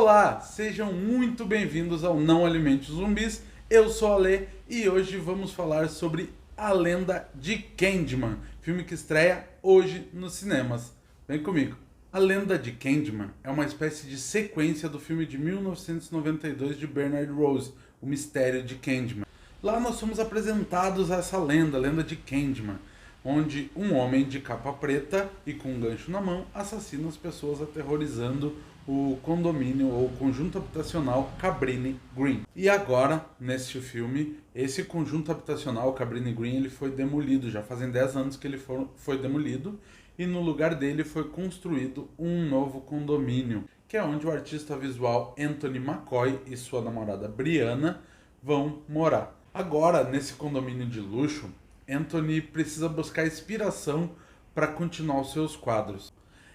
Olá, sejam muito bem-vindos ao Não Alimente Zumbis. Eu sou a Lê e hoje vamos falar sobre A Lenda de Candyman, filme que estreia hoje nos cinemas. Vem comigo. A Lenda de Candyman é uma espécie de sequência do filme de 1992 de Bernard Rose, O Mistério de Candyman. Lá nós somos apresentados a essa lenda, a lenda de Candyman, onde um homem de capa preta e com um gancho na mão assassina as pessoas aterrorizando o condomínio ou conjunto habitacional Cabrini Green. E agora, neste filme, esse conjunto habitacional Cabrini Green ele foi demolido, já fazem 10 anos que ele foi demolido, e no lugar dele foi construído um novo condomínio, que é onde o artista visual Anthony McCoy e sua namorada Brianna vão morar. Agora, nesse condomínio de luxo, Anthony precisa buscar inspiração para continuar os seus quadros.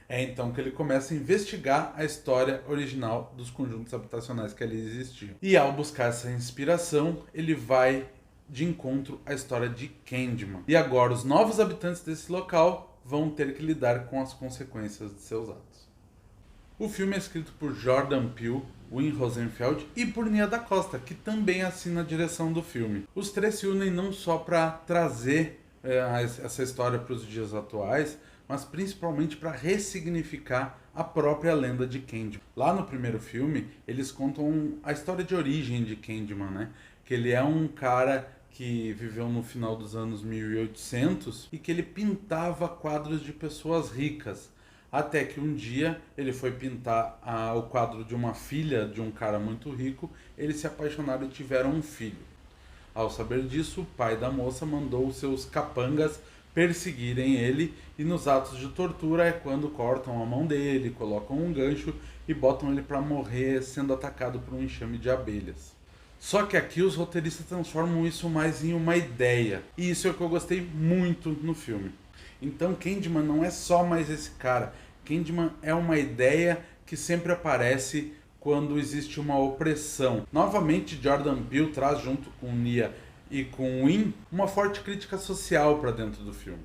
É então que ele começa a investigar a história original dos conjuntos habitacionais que ali existiam. E ao buscar essa inspiração, ele vai de encontro à história de Candyman. E agora os novos habitantes desse local vão ter que lidar com as consequências de seus atos. O filme é escrito por Jordan Peele, Win Rosenfeld e por Nia da Costa, que também assina a direção do filme. Os três se unem não só para trazer essa história para os dias atuais, mas principalmente para ressignificar a própria lenda de Candyman. Lá no primeiro filme, eles contam a história de origem de Candyman, né? Que ele é um cara que viveu no final dos anos 1800 e que ele pintava quadros de pessoas ricas. Até que um dia ele foi pintar o quadro de uma filha de um cara muito rico, eles se apaixonaram e tiveram um filho. Ao saber disso, o pai da moça mandou seus capangas perseguirem ele, e nos atos de tortura é quando cortam a mão dele, colocam um gancho e botam ele para morrer sendo atacado por um enxame de abelhas. Só que aqui os roteiristas transformam isso mais em uma ideia, e isso é o que eu gostei muito no filme. Então Candyman não é só mais esse cara, Candyman é uma ideia que sempre aparece quando existe uma opressão. Novamente Jordan Peele traz junto com Nia e com Win uma forte crítica social para dentro do filme,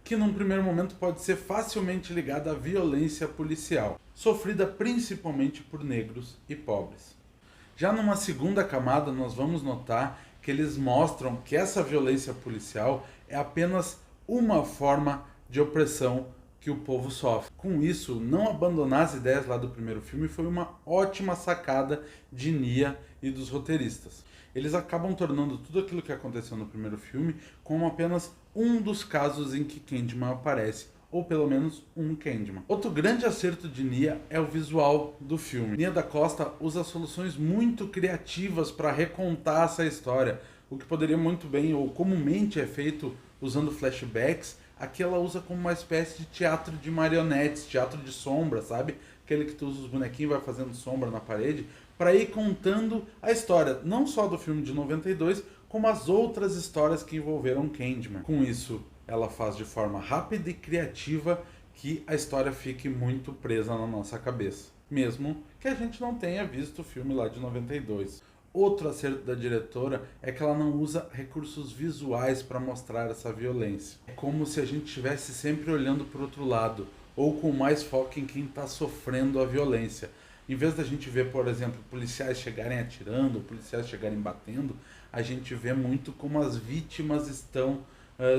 que num primeiro momento pode ser facilmente ligada à violência policial, sofrida principalmente por negros e pobres. Já numa segunda camada nós vamos notar que eles mostram que essa violência policial é apenas uma forma de opressão que o povo sofre. Com isso, não abandonar as ideias lá do primeiro filme foi uma ótima sacada de Nia e dos roteiristas. Eles acabam tornando tudo aquilo que aconteceu no primeiro filme como apenas um dos casos em que Candyman aparece, ou pelo menos um Candyman. Outro grande acerto de Nia é o visual do filme. Nia da Costa usa soluções muito criativas para recontar essa história, o que poderia muito bem, ou comumente é feito usando flashbacks. Aqui ela usa como uma espécie de teatro de marionetes, teatro de sombra, sabe? Aquele que tu usa os bonequinhos e vai fazendo sombra na parede, para ir contando a história, não só do filme de 92, como as outras histórias que envolveram Candyman. Com isso, ela faz de forma rápida e criativa que a história fique muito presa na nossa cabeça, mesmo que a gente não tenha visto o filme lá de 92. Outro acerto da diretora é que ela não usa recursos visuais para mostrar essa violência. É como se a gente estivesse sempre olhando para o outro lado, ou com mais foco em quem está sofrendo a violência. Em vez da gente ver, por exemplo, policiais chegarem atirando, policiais chegarem batendo, a gente vê muito como as vítimas estão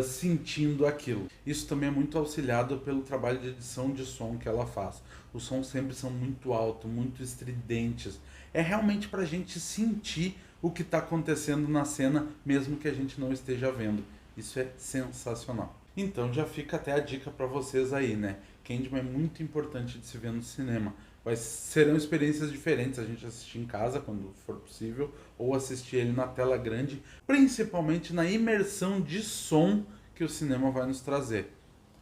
sentindo aquilo. Isso também é muito auxiliado pelo trabalho de edição de som que ela faz. Os sons sempre são muito altos, muito estridentes. É realmente para a gente sentir o que está acontecendo na cena, mesmo que a gente não esteja vendo. Isso é sensacional. Então já fica até a dica para vocês aí, né? Candyman é muito importante de se ver no cinema. Serão experiências diferentes a gente assistir em casa, quando for possível, ou assistir ele na tela grande, principalmente na imersão de som que o cinema vai nos trazer.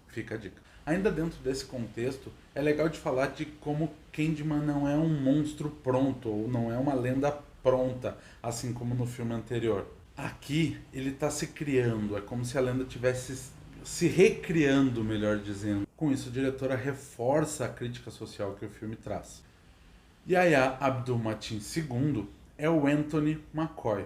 Fica a dica. Ainda dentro desse contexto, é legal de falar de como Candyman não é um monstro pronto, ou não é uma lenda pronta, assim como no filme anterior. Aqui ele está se criando, é como se a lenda tivesse se recriando, melhor dizendo. Com isso, a diretora reforça a crítica social que o filme traz. Yahya Abdul-Mateen II é o Anthony McCoy.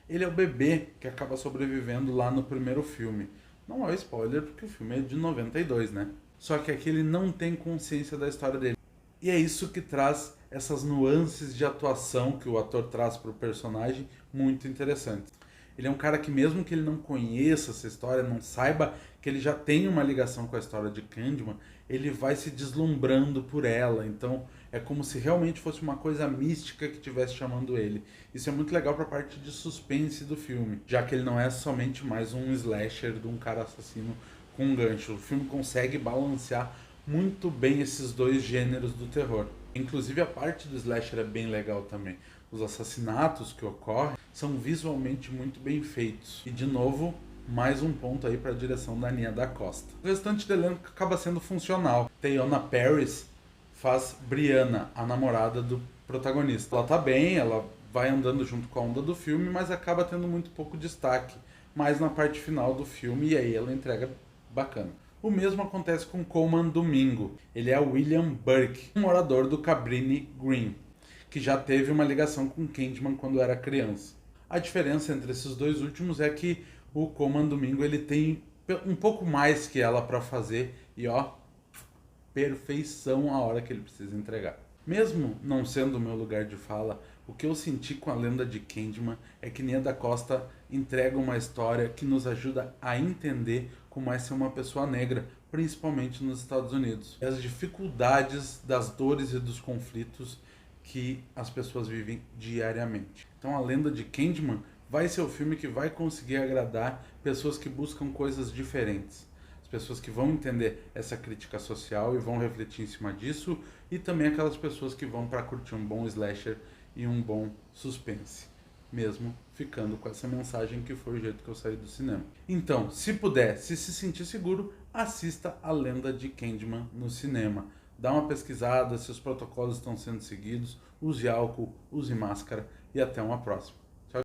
Ele é o bebê que acaba sobrevivendo lá no primeiro filme. Não é spoiler porque o filme é de 92, né? Só que aqui ele não tem consciência da história dele. E é isso que traz essas nuances de atuação que o ator traz para o personagem muito interessantes. Ele é um cara que, mesmo que ele não conheça essa história, não saiba que ele já tem uma ligação com a história de Candyman, ele vai se deslumbrando por ela. Então é como se realmente fosse uma coisa mística que estivesse chamando ele. Isso é muito legal para a parte de suspense do filme, já que ele não é somente mais um slasher de um cara assassino com um gancho. O filme consegue balancear muito bem esses dois gêneros do terror. Inclusive a parte do slasher é bem legal também. Os assassinatos que ocorrem são visualmente muito bem feitos. E de novo, mais um ponto aí para a direção da Nia da Costa. O restante do elenco acaba sendo funcional. Teyonah Parris faz Brianna, a namorada do protagonista. Ela tá bem, ela vai andando junto com a onda do filme, mas acaba tendo muito pouco destaque. Mais na parte final do filme, e aí ela entrega bacana. O mesmo acontece com Colman Domingo. Ele é William Burke, um morador do Cabrini Green, que já teve uma ligação com Candyman quando era criança. A diferença entre esses dois últimos é que o Colman Domingo ele tem um pouco mais que ela para fazer e perfeição a hora que ele precisa entregar. Mesmo não sendo o meu lugar de fala, o que eu senti com a lenda de Candyman é que Nia da Costa entrega uma história que nos ajuda a entender como é ser uma pessoa negra, principalmente nos Estados Unidos. As dificuldades das dores e dos conflitos que as pessoas vivem diariamente. Então a lenda de Candyman vai ser o filme que vai conseguir agradar pessoas que buscam coisas diferentes. As pessoas que vão entender essa crítica social e vão refletir em cima disso, e também aquelas pessoas que vão para curtir um bom slasher e um bom suspense, mesmo ficando com essa mensagem que foi o jeito que eu saí do cinema. Então, se puder, se sentir seguro, assista A Lenda de Candyman no cinema. Dá uma pesquisada se os protocolos estão sendo seguidos, use álcool, use máscara e até uma próxima.